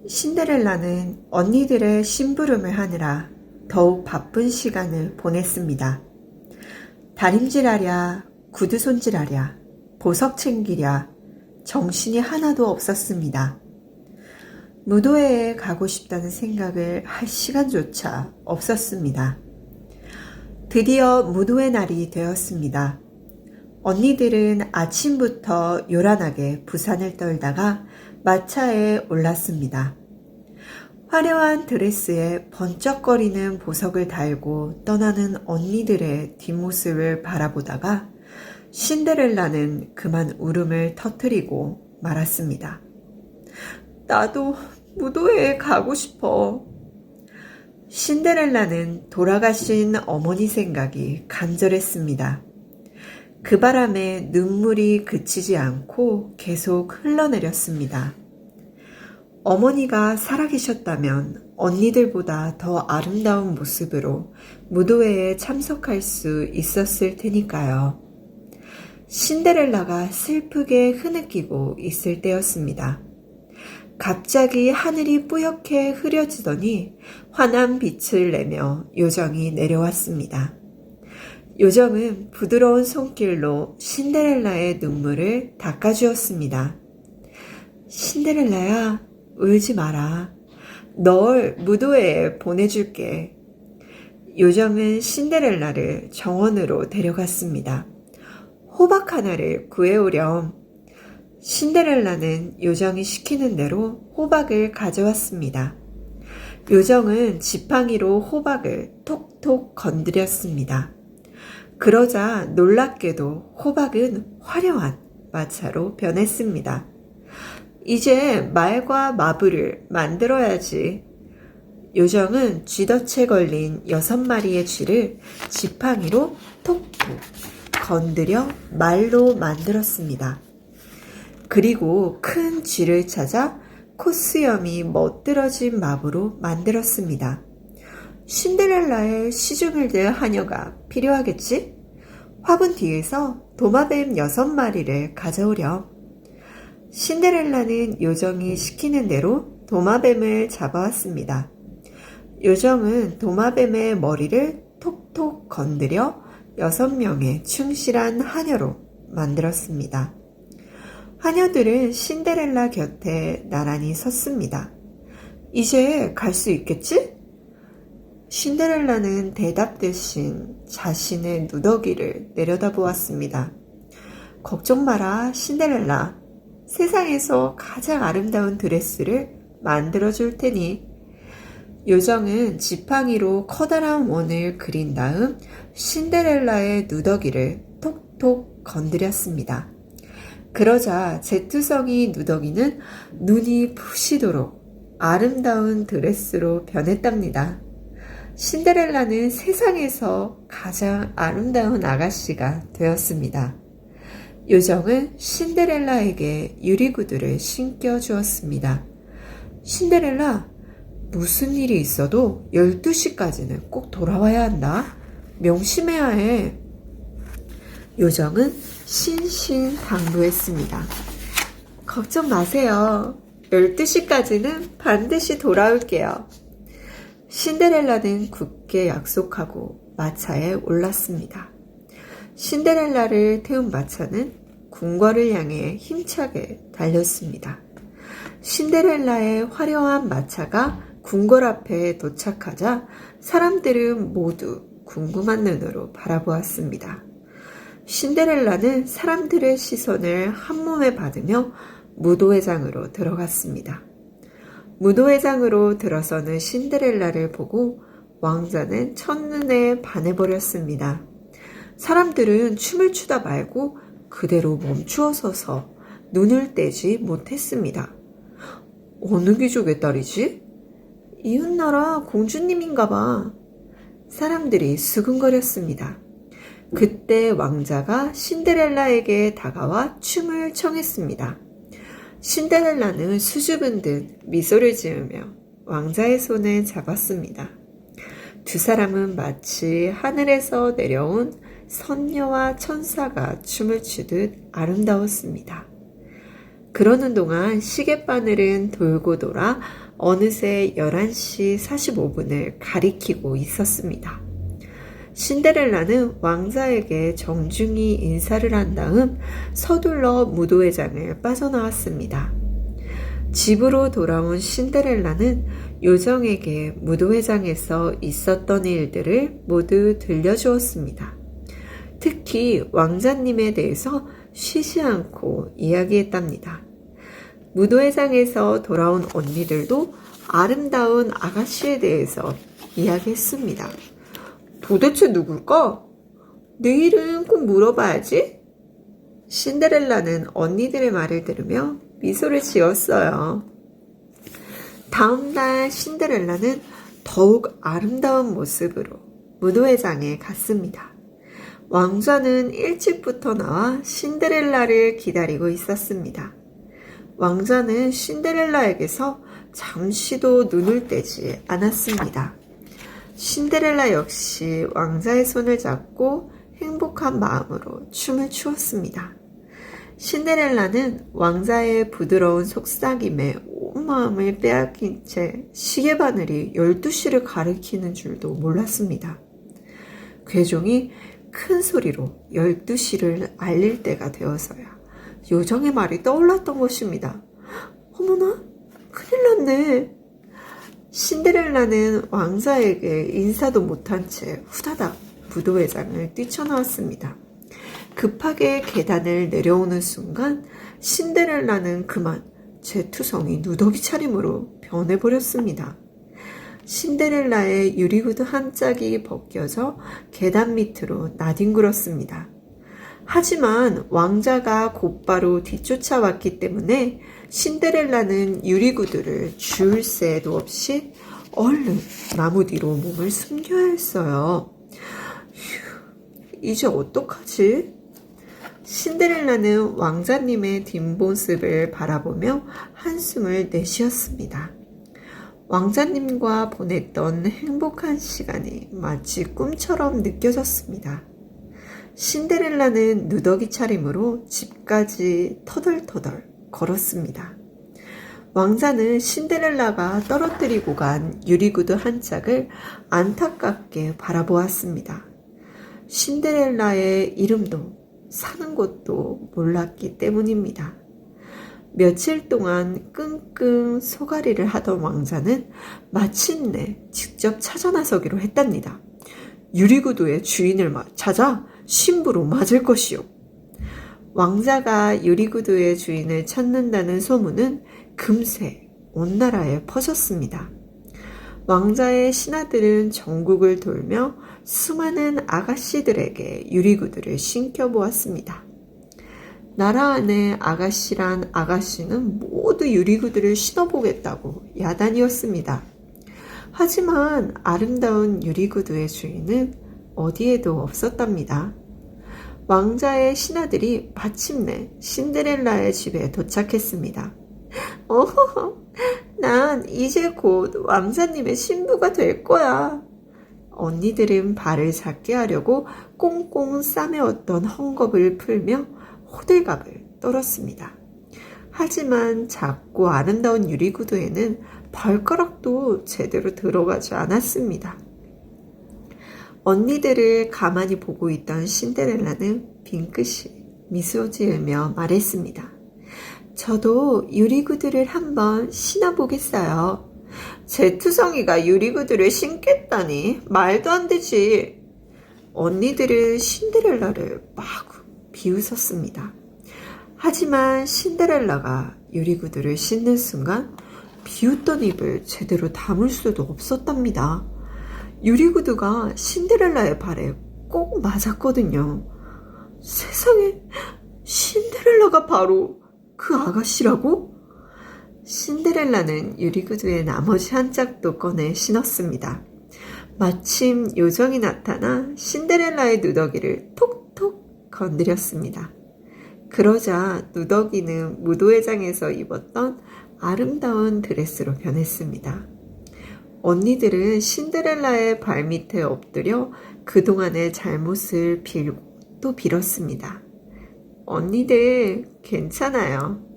신데렐라는 언니들의 심부름을 하느라 더욱 바쁜 시간을 보냈습니다. 다림질하랴, 구두 손질하랴, 보석 챙기랴, 정신이 하나도 없었습니다. 무도회에 가고 싶다는 생각을 할 시간조차 없었습니다. 드디어 무도회 날이 되었습니다. 언니들은 아침부터 요란하게 부산을 떨다가 마차에 올랐습니다. 화려한 드레스에 번쩍거리는 보석을 달고 떠나는 언니들의 뒷모습을 바라보다가 신데렐라는 그만 울음을 터뜨리고 말았습니다. 나도 무도회에 가고 싶어. 신데렐라는 돌아가신 어머니 생각이 간절했습니다. 그 바람에 눈물이 그치지 않고 계속 흘러내렸습니다. 어머니가 살아계셨다면 언니들보다 더 아름다운 모습으로 무도회에 참석할 수 있었을 테니까요. 신데렐라가 슬프게 흐느끼고 있을 때였습니다. 갑자기 하늘이 뿌옇게 흐려지더니 환한 빛을 내며 요정이 내려왔습니다. 요정은 부드러운 손길로 신데렐라의 눈물을 닦아주었습니다. 신데렐라야, 울지 마라. 널 무도회에 보내줄게. 요정은 신데렐라를 정원으로 데려갔습니다. 호박 하나를 구해오렴. 신데렐라는 요정이 시키는 대로 호박을 가져왔습니다. 요정은 지팡이로 호박을 톡톡 건드렸습니다. 그러자 놀랍게도 호박은 화려한 마차로 변했습니다. 이제 말과 마부를 만들어야지. 요정은 쥐덫에 걸린 6마리의 쥐를 지팡이로 톡톡 건드려 말로 만들었습니다. 그리고 큰 쥐를 찾아 콧수염이 멋들어진 마부로 만들었습니다. 신데렐라의 시중을 들 하녀가 필요하겠지? 화분 뒤에서 도마뱀 6마리를 가져오렴. 신데렐라는 요정이 시키는 대로 도마뱀을 잡아왔습니다. 요정은 도마뱀의 머리를 톡톡 건드려 6명의 충실한 하녀로 만들었습니다. 하녀들은 신데렐라 곁에 나란히 섰습니다. 이제 갈 수 있겠지? 신데렐라는 대답 대신 자신의 누더기를 내려다보았습니다. 걱정 마라, 신데렐라. 세상에서 가장 아름다운 드레스를 만들어줄 테니. 요정은 지팡이로 커다란 원을 그린 다음 신데렐라의 누더기를 톡톡 건드렸습니다. 그러자 제투성이 누더기는 눈이 부시도록 아름다운 드레스로 변했답니다. 신데렐라는 세상에서 가장 아름다운 아가씨가 되었습니다. 요정은 신데렐라에게 유리구두를 신겨 주었습니다. 신데렐라, 무슨 일이 있어도 12시까지는 꼭 돌아와야 한다. 명심해야 해. 요정은 신신당부했습니다. 걱정 마세요. 12시까지는 반드시 돌아올게요. 신데렐라는 굳게 약속하고 마차에 올랐습니다. 신데렐라를 태운 마차는 궁궐을 향해 힘차게 달렸습니다. 신데렐라의 화려한 마차가 궁궐 앞에 도착하자 사람들은 모두 궁금한 눈으로 바라보았습니다. 신데렐라는 사람들의 시선을 한몸에 받으며 무도회장으로 들어갔습니다. 무도회장으로 들어서는 신데렐라를 보고 왕자는 첫눈에 반해버렸습니다. 사람들은 춤을 추다 말고 그대로 멈추어 서서 눈을 떼지 못했습니다. 어느 귀족의 딸이지? 이웃나라 공주님인가 봐. 사람들이 수근거렸습니다. 그때 왕자가 신데렐라에게 다가와 춤을 청했습니다. 신데렐라는 수줍은 듯 미소를 지으며 왕자의 손을 잡았습니다. 두 사람은 마치 하늘에서 내려온 선녀와 천사가 춤을 추듯 아름다웠습니다. 그러는 동안 시계바늘은 돌고 돌아 어느새 11시 45분을 가리키고 있었습니다. 신데렐라는 왕자에게 정중히 인사를 한 다음 서둘러 무도회장을 빠져나왔습니다. 집으로 돌아온 신데렐라는 요정에게 무도회장에서 있었던 일들을 모두 들려주었습니다. 특히 왕자님에 대해서 쉬지 않고 이야기했답니다. 무도회장에서 돌아온 언니들도 아름다운 아가씨에 대해서 이야기했습니다. 도대체 누굴까? 내일은 꼭 물어봐야지. 신데렐라는 언니들의 말을 들으며 미소를 지었어요. 다음 날 신데렐라는 더욱 아름다운 모습으로 무도회장에 갔습니다. 왕자는 일찍부터 나와 신데렐라를 기다리고 있었습니다. 왕자는 신데렐라에게서 잠시도 눈을 떼지 않았습니다. 신데렐라 역시 왕자의 손을 잡고 행복한 마음으로 춤을 추었습니다. 신데렐라는 왕자의 부드러운 속삭임에 온 마음을 빼앗긴 채 시계바늘이 12시를 가리키는 줄도 몰랐습니다. 괴종이 큰 소리로 12시를 알릴 때가 되어서야 요정의 말이 떠올랐던 것입니다. 어머나, 큰일 났네. 신데렐라는 왕자에게 인사도 못한 채 후다닥 무도회장을 뛰쳐나왔습니다. 급하게 계단을 내려오는 순간 신데렐라는 그만 제투성이 누더기 차림으로 변해버렸습니다. 신데렐라의 유리구두 한 짝이 벗겨져 계단 밑으로 나뒹굴었습니다. 하지만 왕자가 곧바로 뒤쫓아왔기 때문에 신데렐라는 유리구두를 줄 새도 없이 얼른 나무 뒤로 몸을 숨겨야 했어요. 휴, 이제 어떡하지? 신데렐라는 왕자님의 뒷모습을 바라보며 한숨을 내쉬었습니다. 왕자님과 보냈던 행복한 시간이 마치 꿈처럼 느껴졌습니다. 신데렐라는 누더기 차림으로 집까지 터덜터덜 걸었습니다. 왕자는 신데렐라가 떨어뜨리고 간 유리구두 한 짝을 안타깝게 바라보았습니다. 신데렐라의 이름도 사는 곳도 몰랐기 때문입니다. 며칠 동안 끙끙 소가리를 하던 왕자는 마침내 직접 찾아 나서기로 했답니다. 유리구두의 주인을 찾아 심부로 맞을 것이요. 왕자가 유리구두의 주인을 찾는다는 소문은 금세 온 나라에 퍼졌습니다. 왕자의 신하들은 전국을 돌며 수많은 아가씨들에게 유리구두를 신겨보았습니다. 나라 안에 아가씨란 아가씨는 모두 유리구두를 신어보겠다고 야단이었습니다. 하지만 아름다운 유리구두의 주인은 어디에도 없었답니다. 왕자의 신하들이 마침내 신데렐라의 집에 도착했습니다. 난 이제 곧 왕자님의 신부가 될 거야. 언니들은 발을 작게 하려고 꽁꽁 싸매었던 헝겊을 풀며 호들갑을 떨었습니다. 하지만 작고 아름다운 유리구두에는 발가락도 제대로 들어가지 않았습니다. 언니들을 가만히 보고 있던 신데렐라는 빙긋이 미소 지으며 말했습니다. 저도 유리구두를 한번 신어보겠어요. 제투성이가 유리구두를 신겠다니 말도 안 되지. 언니들은 신데렐라를 마구 비웃었습니다. 하지만 신데렐라가 유리구두를 신는 순간 비웃던 입을 제대로 다물 수도 없었답니다. 유리구두가 신데렐라의 발에 꼭 맞았거든요. 세상에, 신데렐라가 바로 그 아가씨라고? 신데렐라는 유리구두의 나머지 한 짝도 꺼내 신었습니다. 마침 요정이 나타나 신데렐라의 누더기를 톡톡 건드렸습니다. 그러자 누더기는 무도회장에서 입었던 아름다운 드레스로 변했습니다. 언니들은 신데렐라의 발밑에 엎드려 그동안의 잘못을 빌고 또 빌었습니다. 언니들 괜찮아요.